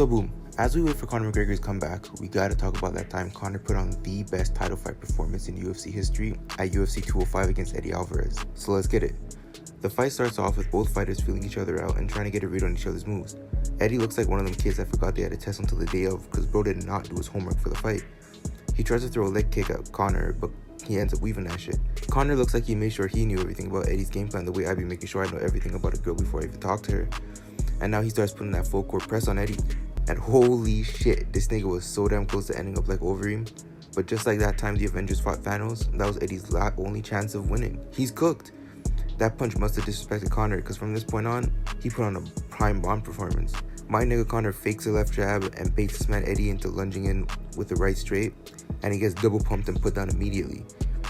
So boom, as we wait for Conor McGregor's comeback, we gotta talk about that time Conor put on the best title fight performance in UFC history at UFC 205 against Eddie Alverez. So let's get it. The fight starts off with both fighters feeling each other out and trying to get a read on each other's moves. Eddie looks like one of them kids that forgot they had a test until the day of because bro did not do his homework for the fight. He tries to throw a leg kick at Conor, but he ends up weaving that shit. Conor looks like he made sure he knew everything about Eddie's game plan the way I be making sure I know everything about a girl before I even talk to her. And now he starts putting that full court press on Eddie. And holy shit, this nigga was so damn close to ending up like Overeem. But just like that time the Avengers fought Thanos, that was Eddie's only chance of winning. He's cooked. That punch must have disrespected Conor because from this point on, he put on a prime bomb performance. My nigga Conor fakes a left jab and baits this man Eddie into lunging in with the right straight, and he gets double pumped and put down immediately.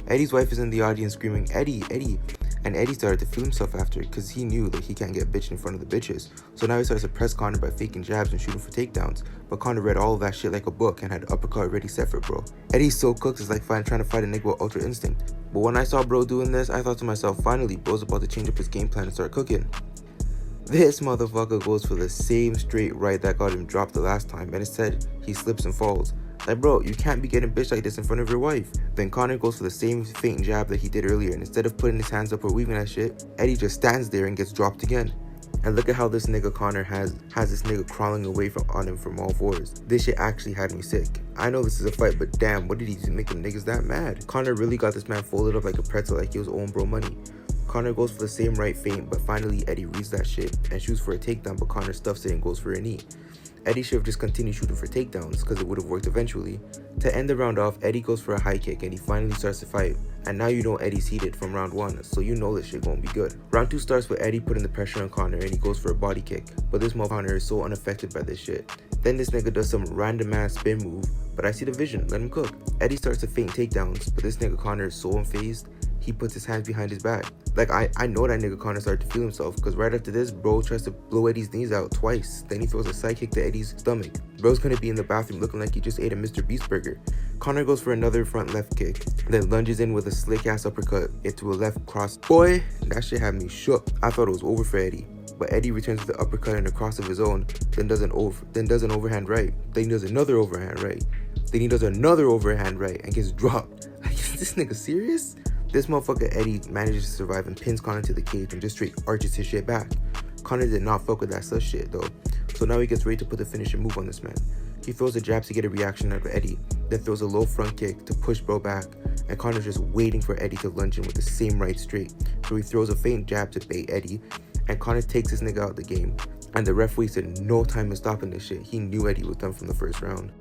Eddie's wife is in the audience screaming, "Eddie, Eddie," and Eddie started to feel himself after because he knew that he can't get bitched in front of the bitches. So now he starts to press Conor by faking jabs and shooting for takedowns, but Conor read all of that shit like a book and had an uppercut ready set for bro. Eddie's so cooked, it's like trying to fight a nigga with Ultra Instinct. But when I saw bro doing this, I thought to myself, finally, bro's about to change up his game plan and start cooking. This motherfucker goes for the same straight right that got him dropped the last time, and instead, he slips and falls. Like, bro, you can't be getting bitched like this in front of your wife. Then Conor goes for the same feint jab that he did earlier, and instead of putting his hands up or weaving that shit, Eddie just stands there and gets dropped again. And look at how this nigga Conor has this nigga crawling away on him from all fours. This shit actually had me sick. I know this is a fight, but damn, what did he do to make them niggas that mad? Conor really got this man folded up like a pretzel like he was owing bro money. Conor goes for the same right feint, but finally Eddie reads that shit and shoots for a takedown, but Conor stuffs it and goes for a knee. Eddie should have just continued shooting for takedowns because it would have worked eventually. To end the round off, Eddie goes for a high kick and he finally starts to fight. And now you know Eddie's heated from round 1, so you know this shit won't be good. Round 2 starts with Eddie putting the pressure on Conor and he goes for a body kick, but this Conor is so unaffected by this shit. Then this nigga does some random ass spin move, but I see the vision, let him cook. Eddie starts to feint takedowns, but this nigga Conor is so unfazed, he puts his hands behind his back. Like, I know that nigga Conor started to feel himself, because right after this, bro tries to blow Eddie's knees out twice. Then he throws a side kick to Eddie's stomach. Bro's gonna be in the bathroom looking like he just ate a Mr. Beast burger. Conor goes for another front left kick, then lunges in with a slick ass uppercut into a left cross. Boy, that shit had me shook. I thought it was over for Eddie. But Eddie returns with the uppercut and a cross of his own, then does an overhand right, then he does another overhand right, then he does another overhand right and gets dropped. Like, is this nigga serious? This motherfucker Eddie manages to survive and pins Conor to the cage and just straight arches his shit back. Conor did not fuck with that sus shit though, so now he gets ready to put the finishing move on this man. He throws a jab to get a reaction out of Eddie, then throws a low front kick to push bro back, and Conor's just waiting for Eddie to lunge in with the same right straight. So he throws a feint jab to bait Eddie, and Conor takes this nigga out the game. And the ref wasted no time in stopping this shit. He knew Eddie was done from the first round.